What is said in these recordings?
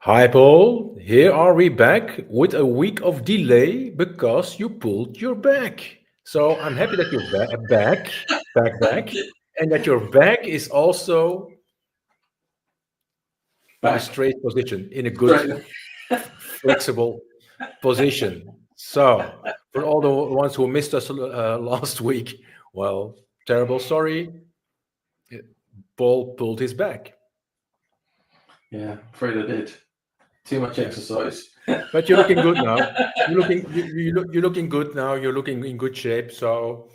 Hi, Paul. Here are we back with a week of delay because you pulled your back. So I'm happy that you're back, and that your back is also in a Back. straight position, in a good, Straight. flexible position. So for all the ones who missed us last week, well, terrible sorry. Paul pulled his back. Yeah, afraid I did. Too much Yeah. exercise. But you're looking good now. You're looking good now. You're looking in good shape. So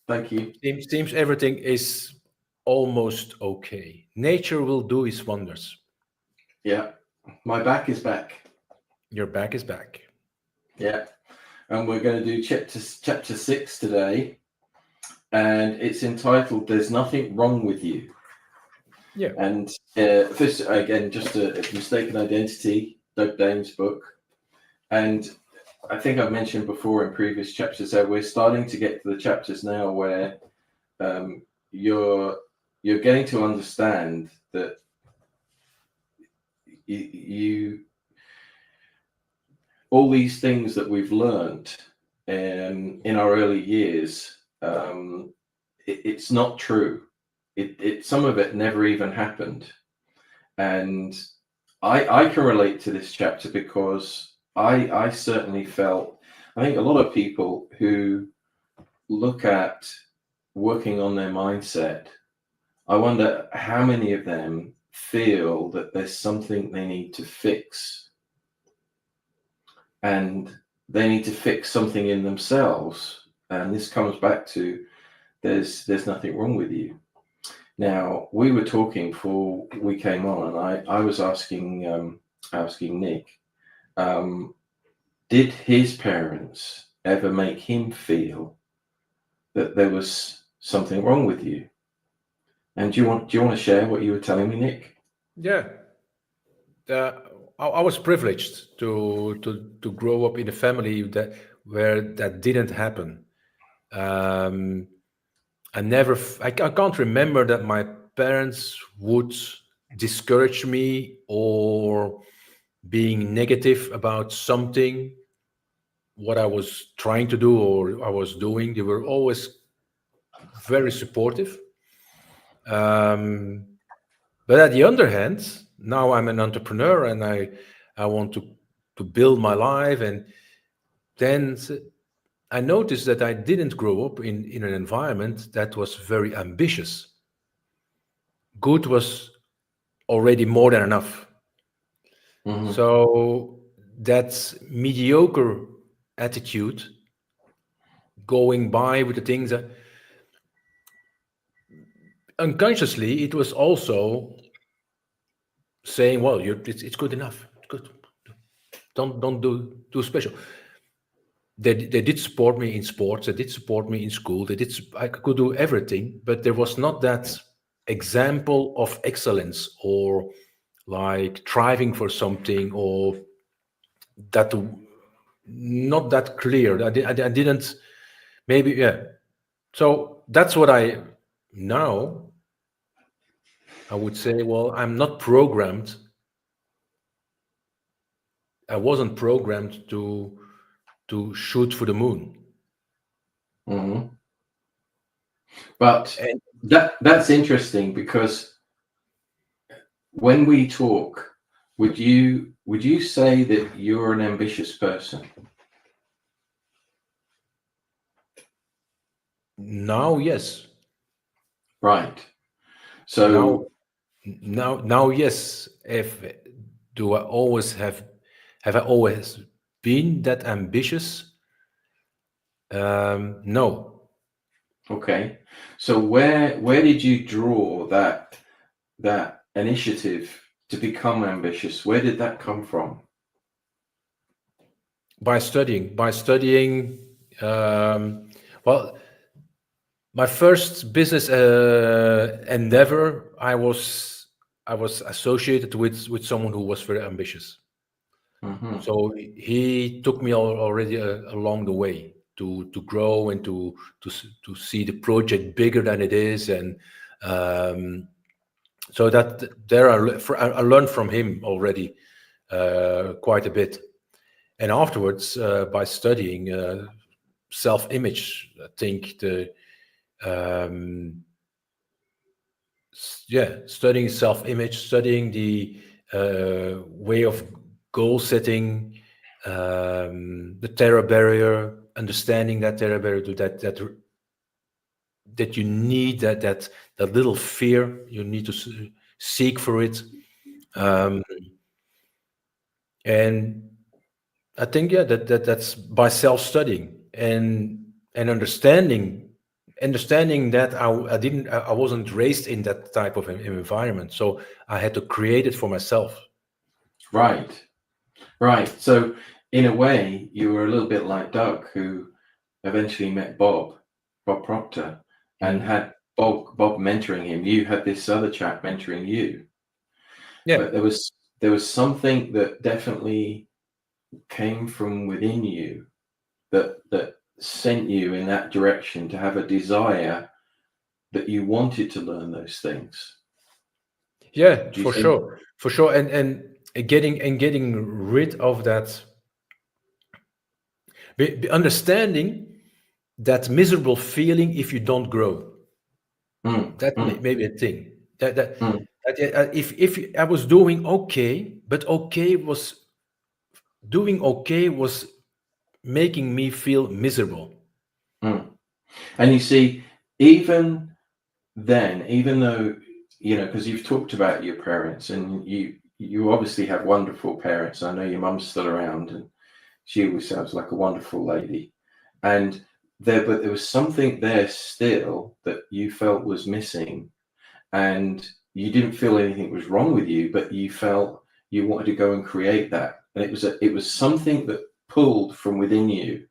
Thank you. seems everything is almost okay. Nature will do its wonders. Yeah, my back is back. Your back is back. Yeah, and we're going to do chapter 6 today, and it's entitled "There's Nothing Wrong with You." Yeah. And first, again, just a mistaken identity, Doug Dane's book, and I think I've mentioned before in previous chapters that we're starting to get to the chapters now where um, you're getting to understand that you all these things that we've learned in our early years, it's not true. It some of it never even happened, and I can relate to this chapter because I certainly felt. I think a lot of people who look at working on their mindset, I wonder how many of them feel that there's something they need to fix, and they need to fix something in themselves. And this comes back to there's nothing wrong with you. Now we were talking before we came on, and I was asking Nick, um, did his parents ever make him feel that there was something wrong with you? And do you want to share what you were telling me, Nick? Yeah. Uh, I was privileged to grow up in a family that where that didn't happen. Um, I can't remember that my parents would discourage me or being negative about something, what I was trying to do or I was doing. They were always very supportive. Um, but at the other hand, now I'm an entrepreneur and I want to build my life. And then I noticed that I didn't grow up in an environment that was very ambitious. Good was already more than enough. Hmm. So that mediocre attitude, going by with the things that unconsciously it was also saying, well, it's good enough. It's good. Don't do too special. They did support me in sports. They did support me in school. I could do everything, but there was not that example of excellence or like striving for something or that not that clear. I didn't maybe yeah. So that's what I now I would say. Well, I'm not programmed. I wasn't programmed to shoot for the moon. Hmm. But And that's interesting because when we talk, would you say that you're an ambitious person? now, yes, Right. now, So now, yes. If do I always have I always been that ambitious? No. okay. So where did you draw that initiative to become ambitious? Where did that come from? By studying. Um, well, my first business endeavor, I was associated with someone who was very ambitious. Hmm. So he took me already along the way to grow and to see the project bigger than it is, and um, so that there I learned from him already quite a bit. And afterwards, by studying self-image, I think um, studying self-image, studying the way of goal setting, the terror barrier, understanding that terror barrier, to that you need that little fear, you need to seek for it, um, and I think that's by self-studying and understanding that I wasn't raised in that type of environment, so I had to create it for myself. Right. Right. So in a way, you were a little bit like Doug, who eventually met Bob Proctor, and Mhm. had Bob mentoring him. You had this other chap mentoring you, Yeah, but there was something that definitely came from within you that sent you in that direction to have a desire that you wanted to learn those things. yeah, Do you think? for sure, and getting rid of that, understanding that miserable feeling if you don't grow. Mm, That mm, may be a thing. mm, If I was doing okay, but doing okay was making me feel miserable. mm. And you see, even then, even though, because you've talked about your parents, and you obviously have wonderful parents. I know your mum's still around, and she always sounds like a wonderful lady. And but there was something there still that you felt was missing, and you didn't feel anything was wrong with you, but you felt you wanted to go and create that, and it was something that pulled from within you,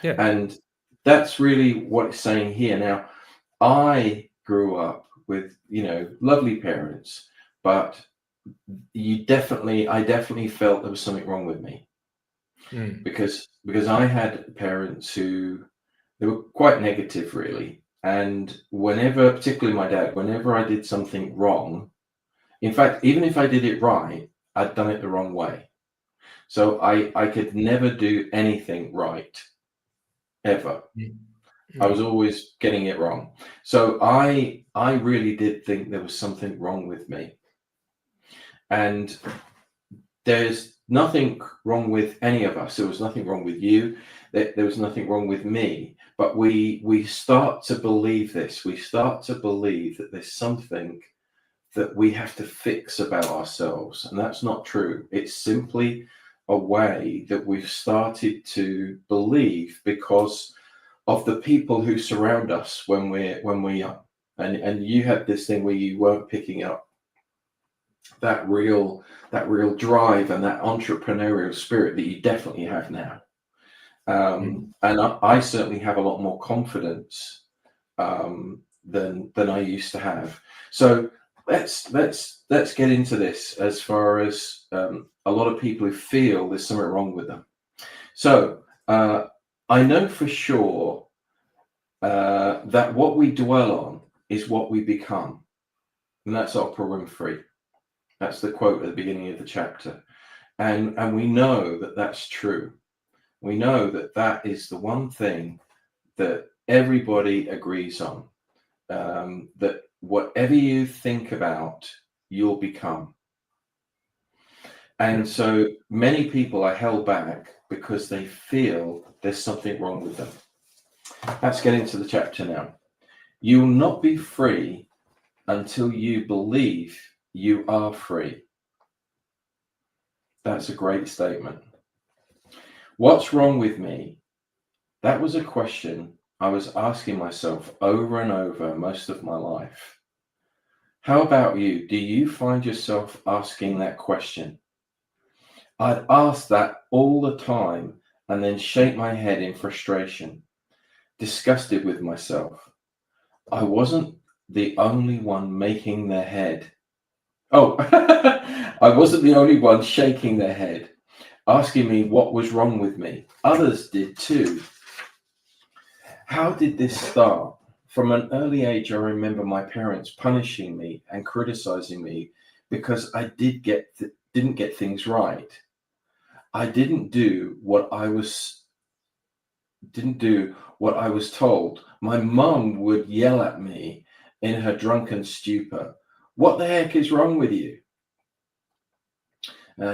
Yeah, and that's really what it's saying here. Now, I grew up with, lovely parents, but I definitely felt there was something wrong with me, mm. because I had parents who, they were quite negative, really. And whenever, particularly my dad, whenever I did something wrong, in fact, even if I did it right, I'd done it the wrong way. So I could never do anything right, ever. Mm. I was Mm. always getting it wrong. So I really did think there was something wrong with me. And there's nothing wrong with any of us. There was nothing wrong with you. There was nothing wrong with me. But we start to believe this. We start to believe that there's something that we have to fix about ourselves, and that's not true. It's simply a way that we've started to believe because of the people who surround us when we're young. And you had this thing where you weren't picking up that real drive and that entrepreneurial spirit that you definitely have now. Mm. And I certainly have a lot more confidence than I used to have. So let's get into this, as far as a lot of people who feel there's something wrong with them. So I know for sure that what we dwell on is what we become, and that's Oprah Winfrey. That's the quote at the beginning of the chapter. And we know that that's true. We know that that is the one thing that everybody agrees on, that whatever you think about, you'll become. Yeah. And so many people are held back because they feel there's something wrong with them. Let's get into the chapter now. You will not be free until you believe you are free. That's a great statement. What's wrong with me? That was a question I was asking myself over and over most of my life. How about you? Do you find yourself asking that question? I'd ask that all the time and then shake my head in frustration, disgusted with myself. I wasn't the only one making their head. Oh, I wasn't the only one shaking their head, asking me what was wrong with me. Others did too. How did this start? From an early age, I remember my parents punishing me and criticizing me because I did didn't get things right. I didn't do what I was told. My mum would yell at me in her drunken stupor. What the heck is wrong with you?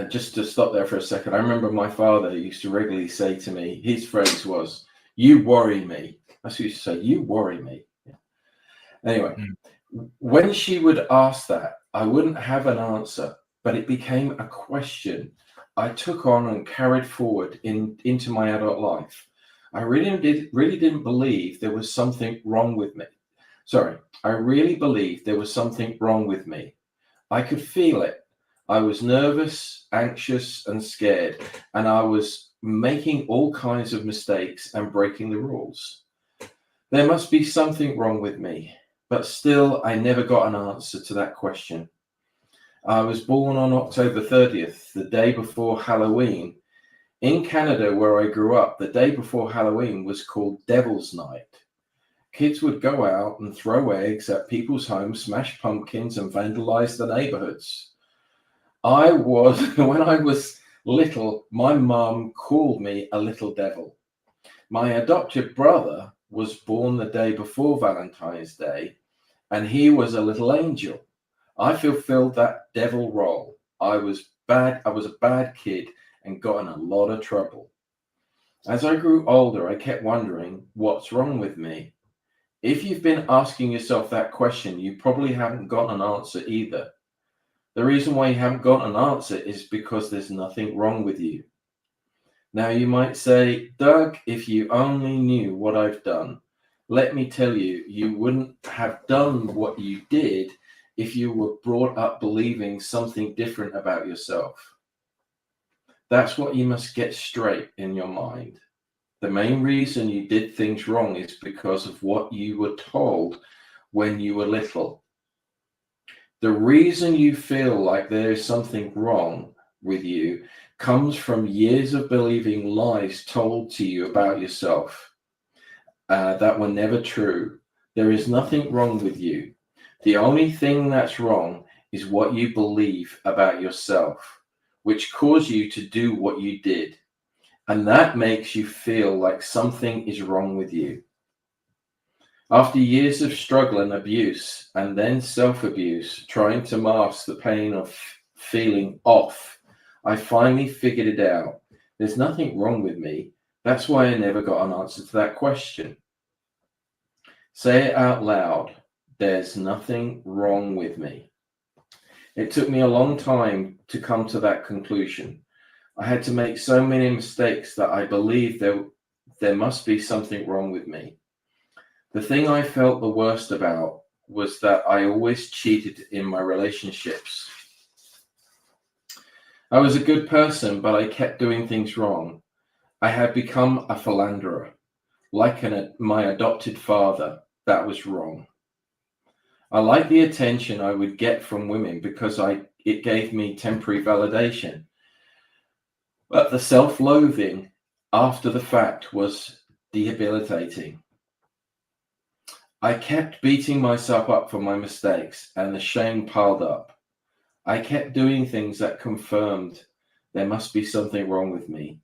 Just to stop there for a second, I remember my father used to regularly say to me, his phrase was, "You worry me." That's what he used to say, "You worry me." Yeah. Anyway, when she would ask that, I wouldn't have an answer, but it became a question I took on and carried forward into my adult life. I really didn't believe there was something wrong with me. I really believed there was something wrong with me. I could feel it. I was nervous, anxious, and scared, and I was making all kinds of mistakes and breaking the rules. There must be something wrong with me, but still, I never got an answer to that question. I was born on October 30th, the day before Halloween. In Canada, where I grew up, the day before Halloween was called Devil's Night. Kids would go out and throw eggs at people's homes, smash pumpkins, and vandalize the neighborhoods. When I was little, my mum called me a little devil. My adopted brother was born the day before Valentine's Day, and he was a little angel. I fulfilled that devil role. I was a bad kid and got in a lot of trouble. As I grew older, I kept wondering, what's wrong with me? If you've been asking yourself that question, you probably haven't got an answer either. The reason why you haven't got an answer is because there's nothing wrong with you. Now you might say, Doug, if you only knew what I've done. Let me tell you, you wouldn't have done what you did if you were brought up believing something different about yourself. That's what you must get straight in your mind. The main reason you did things wrong is because of what you were told when you were little. The reason you feel like there is something wrong with you comes from years of believing lies told to you about yourself that were never true. There is nothing wrong with you. The only thing that's wrong is what you believe about yourself, which caused you to do what you did. And that makes you feel like something is wrong with you. After years of struggle and abuse, and then self-abuse, trying to mask the pain of feeling off, I finally figured it out. There's nothing wrong with me. That's why I never got an answer to that question. Say it out loud. There's nothing wrong with me. It took me a long time to come to that conclusion. I had to make so many mistakes that I believed there must be something wrong with me. The thing I felt the worst about was that I always cheated in my relationships. I was a good person, but I kept doing things wrong. I had become a philanderer, like my adopted father. That was wrong. I liked the attention I would get from women because it gave me temporary validation. But the self-loathing after the fact was debilitating. I kept beating myself up for my mistakes, and the shame piled up. I kept doing things that confirmed there must be something wrong with me,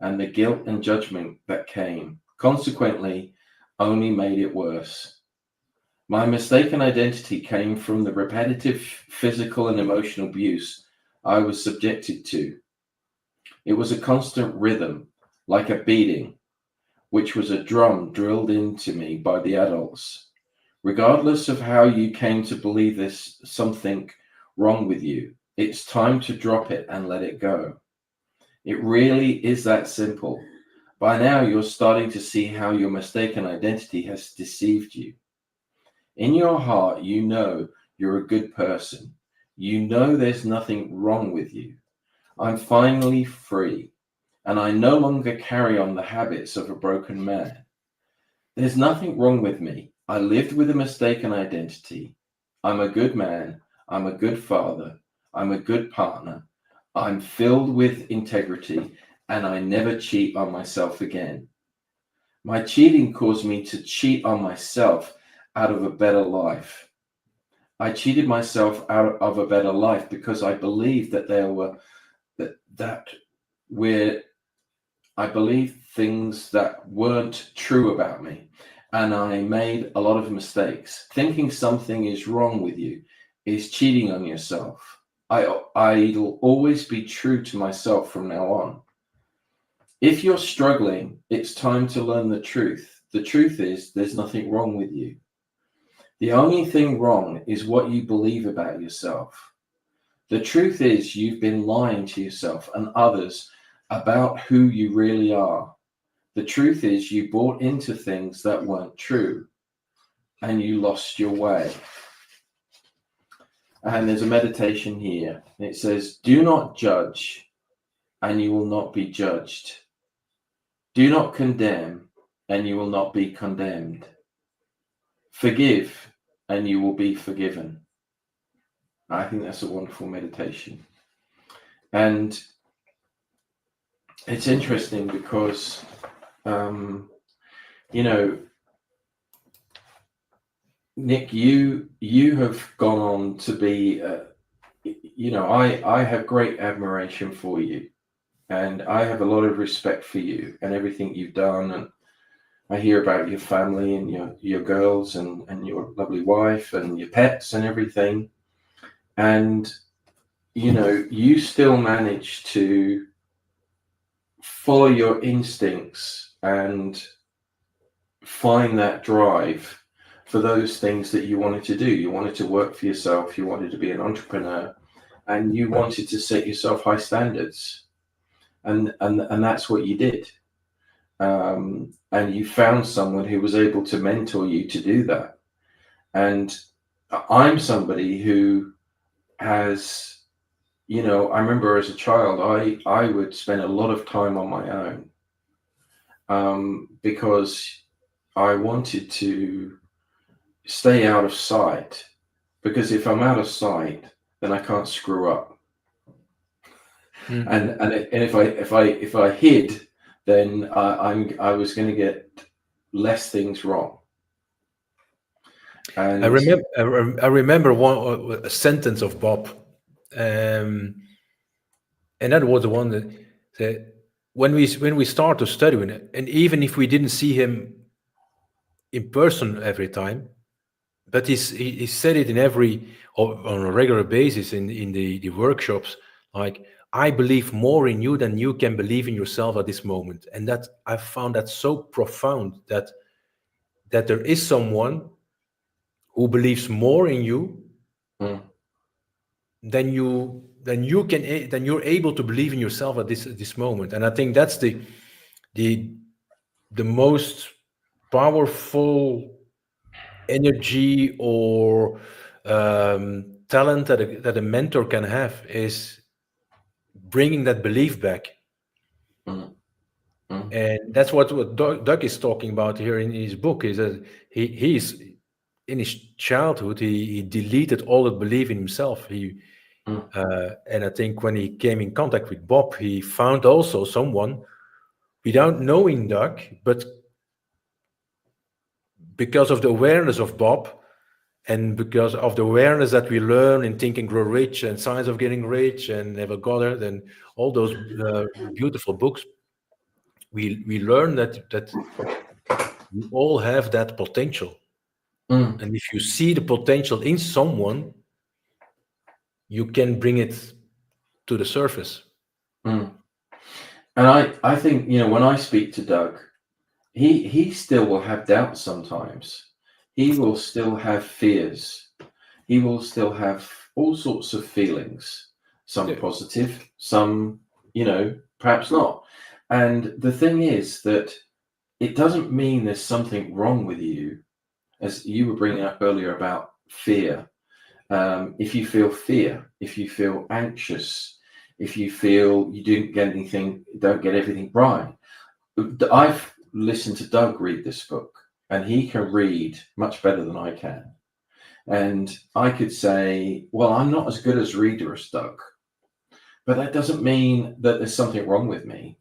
and the guilt and judgment that came, consequently, only made it worse. My mistaken identity came from the repetitive physical and emotional abuse I was subjected to. It was a constant rhythm, like a beating, which was a drum drilled into me by the adults. Regardless of how you came to believe there's something wrong with you, it's time to drop it and let it go. It really is that simple. By now, you're starting to see how your mistaken identity has deceived you. In your heart, you know you're a good person. You know there's nothing wrong with you. I'm finally free, and I no longer carry on the habits of a broken man. There's nothing wrong with me. I lived with a mistaken identity. I'm a good man. I'm a good father. I'm a good partner. I'm filled with integrity, and I never cheat on myself again. My cheating caused me to cheat on myself out of a better life. I cheated myself out of a better life because I believed that there were that where I believed things that weren't true about me, and I made a lot of mistakes. Thinking something is wrong with you is cheating on yourself. I'll always be true to myself from now on. If you're struggling, it's time to learn the truth. The truth is there's nothing wrong with you. The only thing wrong is what you believe about yourself. The truth is you've been lying to yourself and others about who you really are. The truth is you bought into things that weren't true and you lost your way. And there's a meditation here. It says, do not judge and you will not be judged. Do not condemn and you will not be condemned. Forgive and you will be forgiven. I think that's a wonderful meditation. And it's interesting because, you know, Nick, you have gone on to be, you know, I have great admiration for you, and I have a lot of respect for you and everything you've done. And I hear about your family and your girls and your lovely wife and your pets and everything. And, you know, you still manage to follow your instincts and find that drive for those things that you wanted to do. You wanted to work for yourself, you wanted to be an entrepreneur, and you wanted to set yourself high standards. And that's what you did. And you found someone who was able to mentor you to do that. And I'm somebody who has, you know, I remember as a child, I would spend a lot of time on my own because I wanted to stay out of sight. Because if I'm out of sight, then I can't screw up. Mm-hmm. And if I hid, then I was going to get less things wrong. And I remember a sentence of Bob, and that was the one that said, when we start to study with it, and even if we didn't see him in person every time, but he said it in on a regular basis in the workshops, like, I believe more in you than you can believe in yourself at this moment. And that I found that so profound, that there is someone who believes more in you than you're able to believe in yourself at this moment. And I think that's the most powerful energy or talent that a mentor can have, is bringing that belief back. And that's what Doug is talking about here in his book, is that he's in his childhood he deleted all the belief in himself. And I think when he came in contact with Bob, he found also someone, without knowing Doug, but because of the awareness of Bob, and because of the awareness that we learn in Think and Grow Rich and Science of Getting Rich and Never Goddard and all those beautiful books, we learn that we all have that potential. And if you see the potential in someone, you can bring it to the surface. And I think, you know, when I speak to Doug, he still will have doubts sometimes. He will still have fears. He will still have all sorts of feelings, some positive, some, you know, perhaps not. And the thing is that it doesn't mean there's something wrong with you, as you were bringing up earlier about fear. If you feel fear, if you feel anxious, if you feel you don't get everything right. I've listened to Doug read this book, and he can read much better than I can. And I could say, well, I'm not as good as reader as Doug, but that doesn't mean that there's something wrong with me.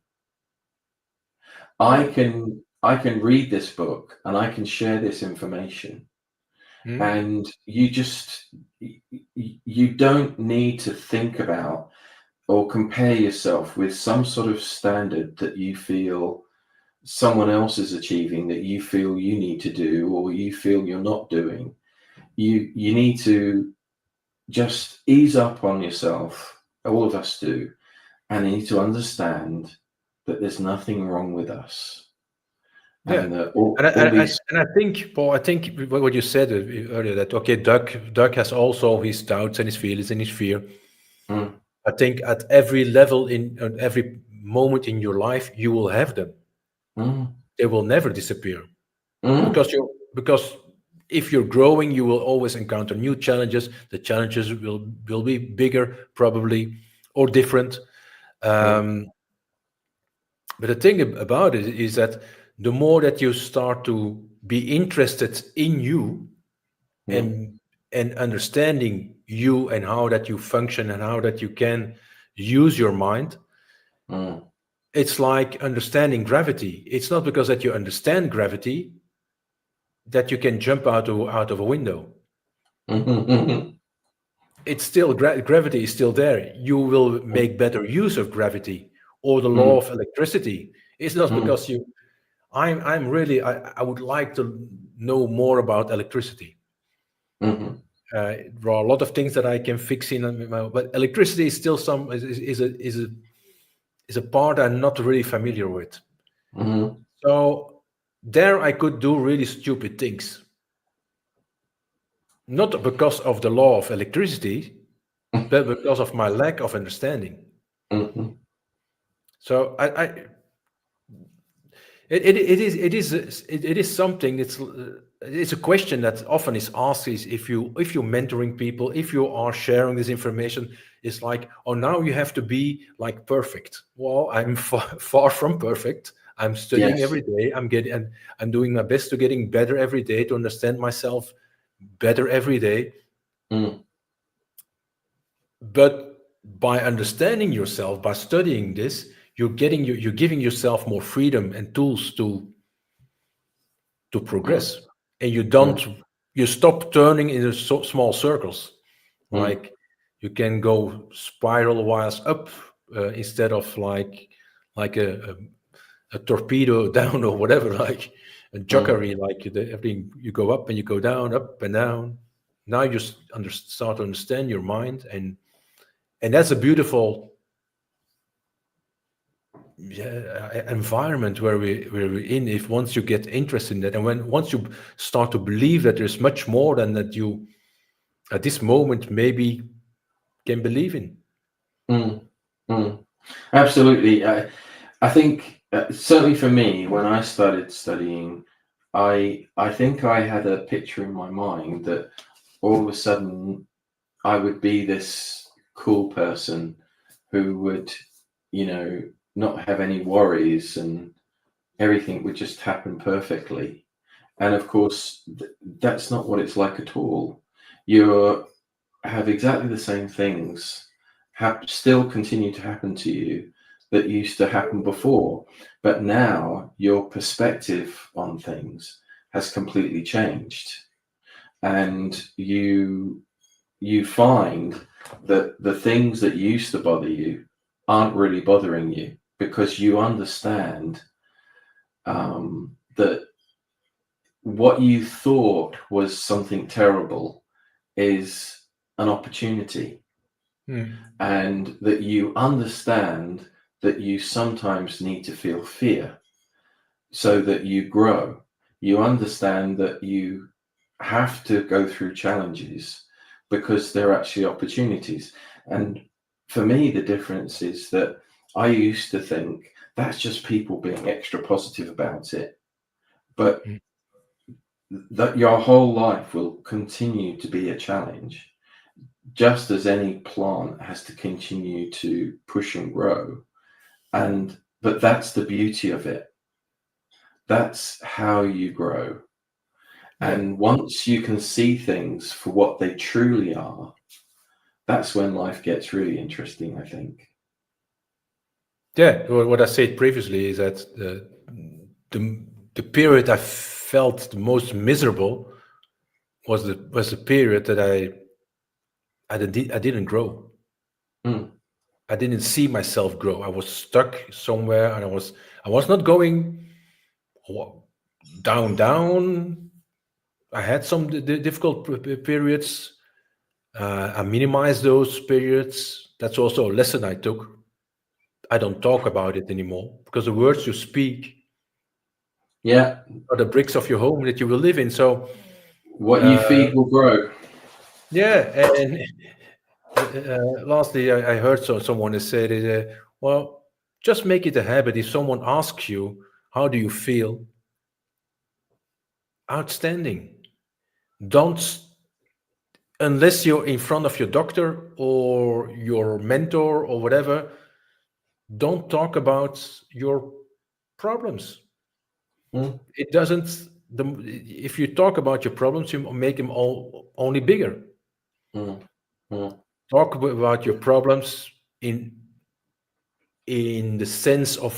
I can read this book and I can share this information. Mm. and you don't need to think about or compare yourself with some sort of standard that you feel someone else is achieving that you feel you need to do or you feel you're not doing. You need to just ease up on yourself. All of us do, and you need to understand that there's nothing wrong with us, Yeah. and that And all these. I think, Paul, I think what you said earlier, that okay, Doug has also his doubts and his feelings and his fear. Mm, I think at every level at every moment in your life, you will have them. mm, They will never disappear mm, because if you're growing, you will always encounter new challenges. The challenges will be bigger, probably, or different. mm, Um, but the thing about it is that the more that you start to be interested in you mm, and understanding you and how that you function and how that you can use your mind, mm, it's like understanding gravity. It's not because that you understand gravity that you can jump out of a window. mm, It's still gravity is still there. You will mm, make better use of gravity or the law mm, of electricity. It's not mm, because you. I'm really. I would like to know more about electricity. mm, There are a lot of things that I can fix but electricity is still is a part I'm not really familiar with. mm, So there I could do really stupid things, not because of the law of electricity, but because of my lack of understanding. mm, So it is something. It's a question that often is asked: is if you're mentoring people, if you are sharing this information, it's like, oh, now you have to be like perfect. Well, I'm far from perfect. I'm studying yes. every day. And I'm doing my best to getting better every day to understand myself better every day. Mm, But by understanding yourself, by studying this, you're giving yourself more freedom and tools to mm, progress, and mm, you stop turning in small circles. mm, Like you can go spiral wise up instead of like a torpedo down or whatever, like a mm, jockery, like everything you go up and you go down, up and down. Now you start to understand your mind, and that's a beautiful, yeah, environment where we're in. If once you get interested in that, and when once you start to believe that there's much more than that you at this moment maybe can believe in. mm, mm. Absolutely. I think certainly for me, when I started studying, I think I had a picture in my mind that all of a sudden I would be this cool person who would, you know, not have any worries and everything would just happen perfectly. And of course, that's not what it's like at all. You have exactly the same things still continue to happen to you that used to happen before, but now your perspective on things has completely changed, and you find that the things that used to bother you aren't really bothering you because you understand that what you thought was something terrible is an opportunity, Hmm. and that you understand that you sometimes need to feel fear so that you grow. You understand that you have to go through challenges because they're actually opportunities. And for me, the difference is that I used to think that's just people being extra positive about it. But Hmm. that your whole life will continue to be a challenge, just as any plant has to continue to push and grow. And but that's the beauty of it. That's how you grow. Yeah, And once you can see things for what they truly are, that's when life gets really interesting, I think. yeah. What I said previously is that the period I felt the most miserable was the period that I didn't grow. Mm. I didn't see myself grow. I was stuck somewhere, and I was not going down. I had some difficult periods. I minimized those periods. That's also a lesson I took. I don't talk about it anymore because the words you speak Yeah. are the bricks of your home that you will live in. So, What you uh, feed will grow. yeah. And lastly, I heard someone has said it. Well, just make it a habit. If someone asks you, "How do you feel?" Outstanding. Don't unless you're in front of your doctor or your mentor or whatever. Don't talk about your problems. Mm. It doesn't. If you talk about your problems, you make them all only bigger. Mm. Mm. Talk about your problems in the sense of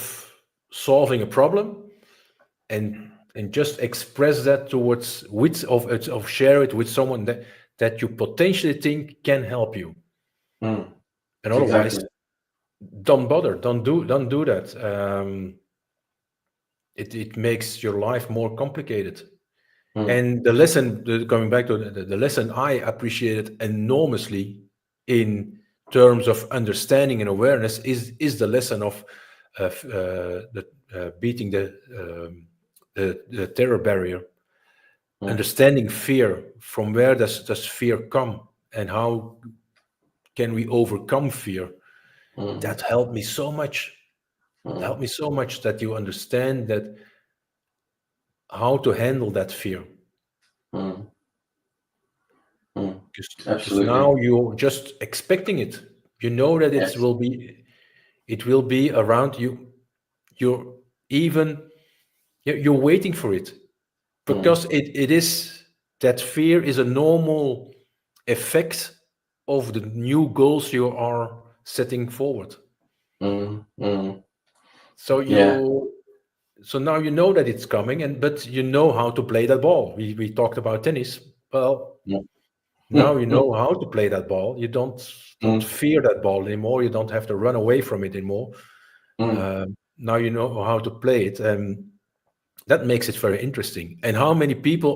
solving a problem, and just express that towards of share it with someone that you potentially think can help you. Mm. And otherwise, Exactly. don't bother. Don't do that. It makes your life more complicated. Mm. And the lesson, coming back to the lesson I appreciated enormously in terms of understanding and awareness is the lesson of beating the terror barrier, Mm. understanding fear. From where does fear come, and how can we overcome fear? Mm. That helped me so much. Mm. Helped me so much that you understand that how to handle that fear. Mm. Mm. Because Absolutely. now you're just expecting it. You know that Yes. it will be around you. You're even you're waiting for it, Mm. because it is that fear is a normal effect of the new goals you are setting forward. Mm. Mm. So Yeah. now you know that it's coming, and but you know how to play that ball. We talked about tennis. Well, Mm. now Mm. you Mm. know how to play that ball. You don't Mm. fear that ball anymore. You don't have to run away from it anymore. Mm. Now you know how to play it, and that makes it very interesting. And how many people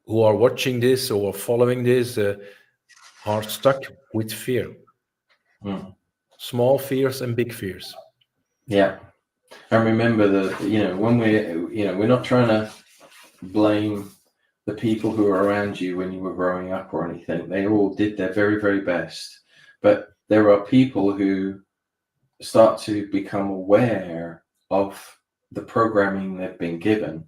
who are watching this or following this are stuck with fear, Mm. small fears and big fears. Yeah. And remember that, when we're not trying to blame the people who are around you when you were growing up or anything. They all did their very, very best. But there are people who start to become aware of the programming they've been given.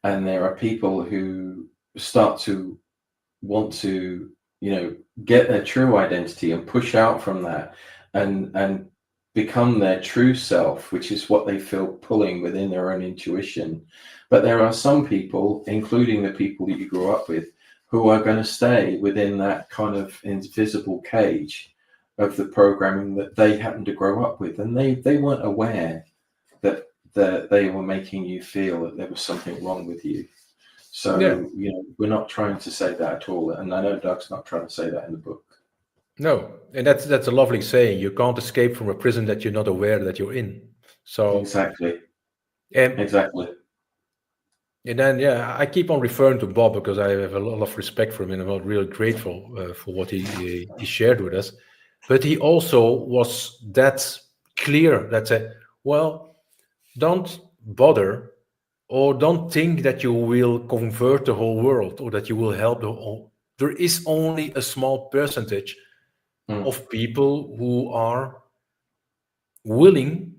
And there are people who start to want to, get their true identity and push out from that and become their true self, which is what they feel pulling within their own intuition. But there are some people, including the people that you grew up with, who are going to stay within that kind of invisible cage of the programming that they happened to grow up with, and they weren't aware that they were making you feel that there was something wrong with you. Yeah, So, we're not trying to say that at all. And I know Doug's not trying to say that in the book. no, and that's a lovely saying. You can't escape from a prison that you're not aware that you're in. So, Exactly. and Exactly. and then, yeah, I keep on referring to Bob because I have a lot of respect for him, and I'm really grateful for what he shared with us. But he also was that clear that said, well, don't bother, or don't think that you will convert the whole world, or that you will help the whole. There is only a small percentage Mm. of people who are willing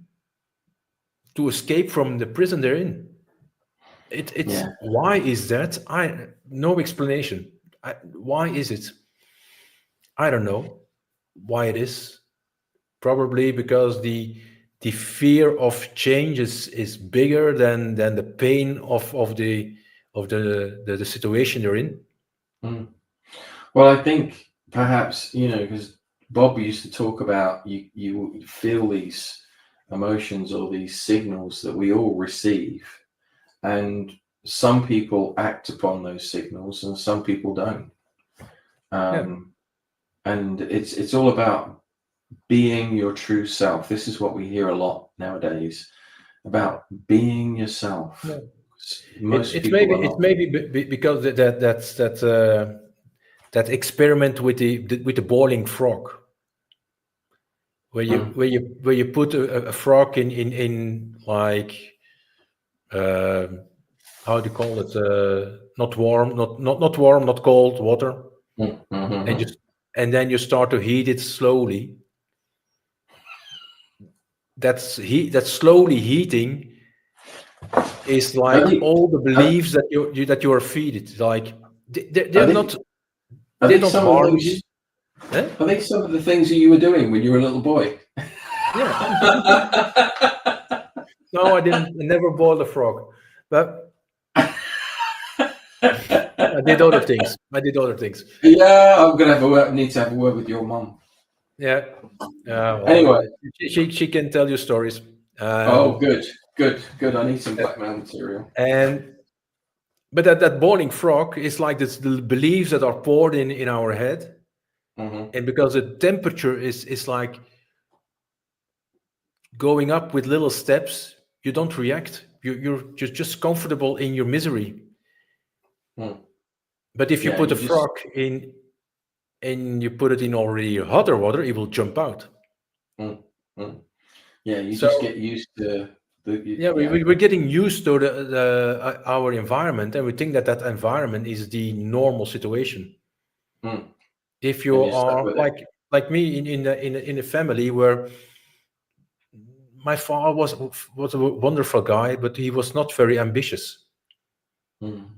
to escape from the prison they're in. It's Yeah. why is that? I no explanation. Why is it? I don't know why it is. Probably because the fear of change is bigger than the pain of the situation you're in. Mm. Well, I think perhaps, because Bob used to talk about you feel these emotions or these signals that we all receive. And some people act upon those signals and some people don't. Yeah. And it's all about being your true self. This is what we hear a lot nowadays, about being yourself. Yeah. Most It's people maybe are not. because that experiment with the boiling frog, Mm, where you put a frog in like uh, how do you call it? Not warm, not warm, not cold water, and mhm. just and then you start to heat it slowly. That slowly heating is Are like they, all the are, beliefs that you are feed. It's like are they're they, not are they they don't some of harm you. those, Eh? are they some of the things that you were doing when you were a little boy? Yeah. No, I didn't. I never boiled a frog, but I did other things. I did other things. Yeah, I'm gonna need to have a word with your mum. Yeah. Well, Anyway, she can tell you stories. oh, Um, good. I need some blackmail material. and but that boiling frog is like this, the beliefs that are poured in our head, Hmm. and because the temperature is like going up with little steps, you don't react. You're just comfortable in your misery. Mm. But if you Yeah, put a you just frog in and you put it in already hotter water, it will jump out. mm, mm. Yeah, you just So get used to yeah, yeah. we're getting used to our environment, and we think that environment is the normal situation. Mm. If you And you're stuck are with it. like me in a family where my father was a wonderful guy, but he was not very ambitious. Mm.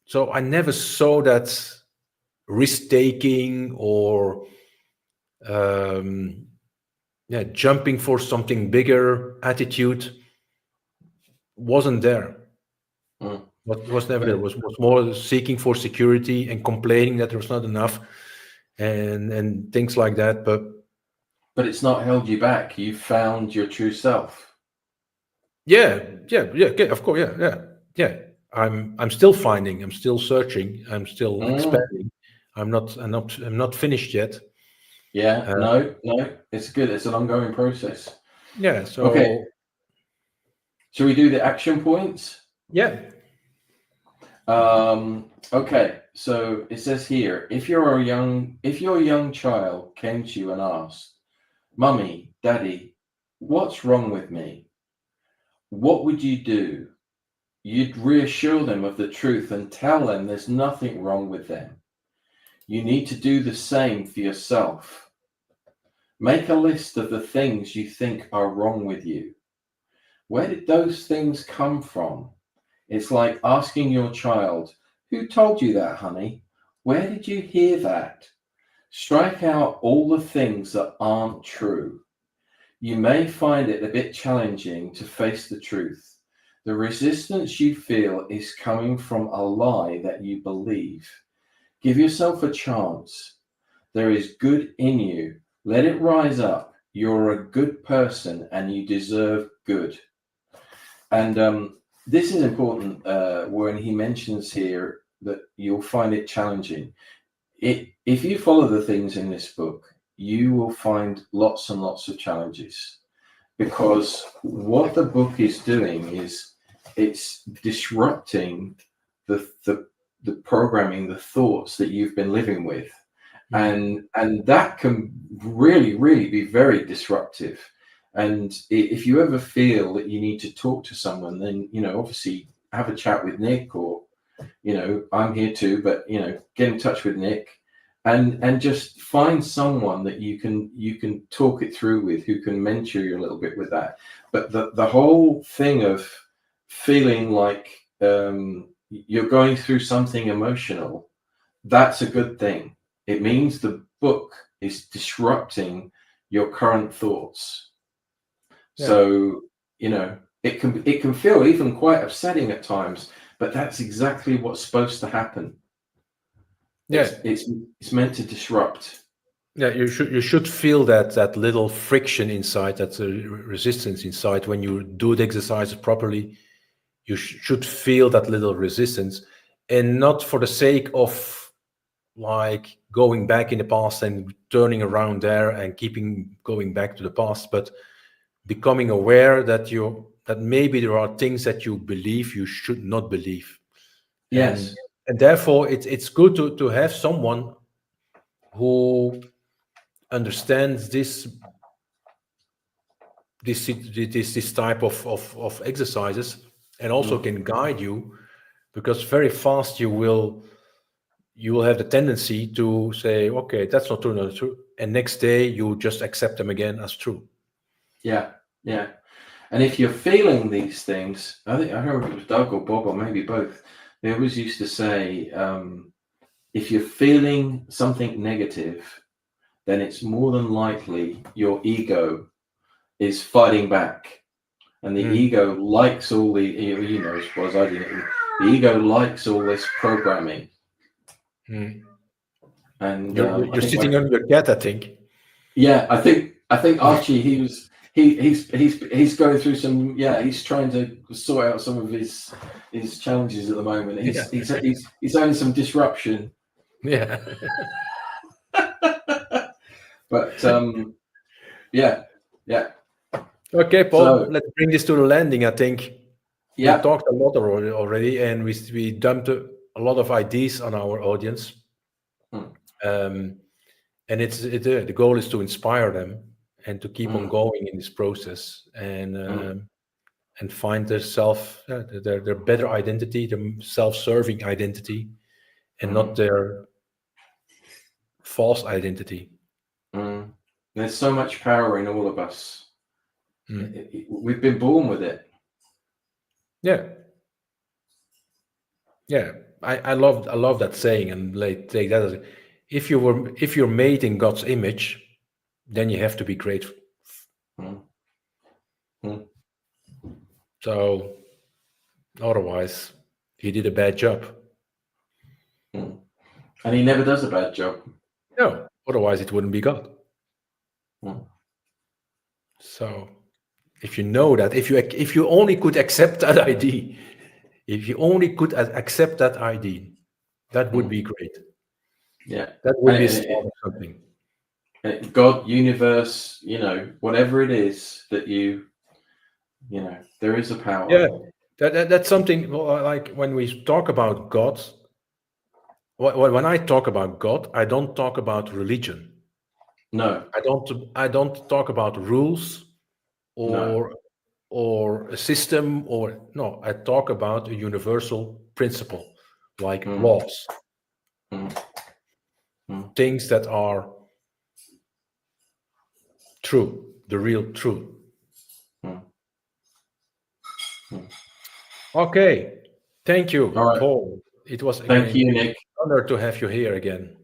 So I never saw that risk taking or um, yeah, jumping for something bigger attitude wasn't there. Mm. Was never there. But Was more seeking for security and complaining that there was not enough, and things like that. But it's not held you back. You found your true self. yeah, yeah. Okay, of course, yeah. I'm still finding. I'm still searching. I'm still Mm. expanding. I'm not finished yet. Yeah, Uh, no, it's good. It's an ongoing process. yeah. Okay, So shall we do the action points? yeah, Okay, so it says here, if your young child came to you and asked, "Mummy, Daddy, what's wrong with me?" What would you do? You'd reassure them of the truth and tell them there's nothing wrong with them. You need to do the same for yourself. Make a list of the things you think are wrong with you. Where did those things come from? It's like asking your child, "Who told you that, honey? Where did you hear that?" Strike out all the things that aren't true. You may find it a bit challenging to face the truth. The resistance you feel is coming from a lie that you believe. Give yourself a chance. There is good in you. Let it rise up. You're a good person and you deserve good. And this is important when he mentions here that you'll find it challenging. If you follow the things in this book, you will find lots and lots of challenges, because what the book is doing is it's disrupting the programming, the thoughts that you've been living with, mhm, and that can really be very disruptive. And if you ever feel that you need to talk to someone, then obviously have a chat with Nick, or I'm here too, but get in touch with Nick, and just find someone that you can talk it through with, who can mentor you a little bit with that. But the whole thing of feeling like you're going through something emotional, that's a good thing. It means the book is disrupting your current thoughts. yeah, So, it can feel even quite upsetting at times, but that's exactly what's supposed to happen. yeah, It's meant to disrupt. yeah. You should feel that little friction inside, that resistance inside when you do the exercise properly. you should feel that little resistance, and not for the sake of like going back in the past and turning around there and keeping going back to the past, but becoming aware that maybe there are things that you believe you should not believe, and Yes. therefore it's good to have someone who understands this type of exercises, and also Mm. can guide you, because very fast you will have the tendency to say, okay, that's not true, not true, and next day you just accept them again as true. Yeah. Yeah. And if you're feeling these things, I think I don't know if it was Doug or Bob or maybe both. They always used to say, if you're feeling something negative, then it's more than likely your ego is fighting back. And the ego likes all the, you know, as far as I do, the ego likes all this programming. Mm. And You're, I you're think, sitting on your cat, I think. yeah, I think Archie, he's going through some, yeah, he's trying to sort out some of his challenges at the moment. Yeah. He's having some disruption, Yeah. but yeah, yeah. Okay, Paul, So let's bring this to the landing. I think we yeah, talked a lot already, and we dumped a lot of ideas on our audience. mm, And the goal is to inspire them and to keep on mm, going in this process, mm, and find their better identity, their self-serving identity, and not mm, their false identity. mm. There's so much power in all of us. Mm. We've been born with it. Yeah, yeah. I love that saying, and like take that as if you're made in God's image, then you have to be grateful. Mm, mm, So otherwise, he did a bad job. mm. And he never does a bad job. No, otherwise it wouldn't be God. Mm, So if you know that, if you only could accept that ID, if you only could accept that ID, that would mm. be great. Yeah. That would be a start of something. God, universe, you know, whatever it is that you know, there is a power. Yeah, that's something. Well, like when we talk about God, when I talk about God, I don't talk about religion. No, I don't talk about rules no. or a system, or no. I talk about a universal principle, like Mm, laws, mm, mm, things that are true, the real truth. mm, mm. Okay, thank All you, right. Paul. It was Thank again you, an Nick. honor to have you here again.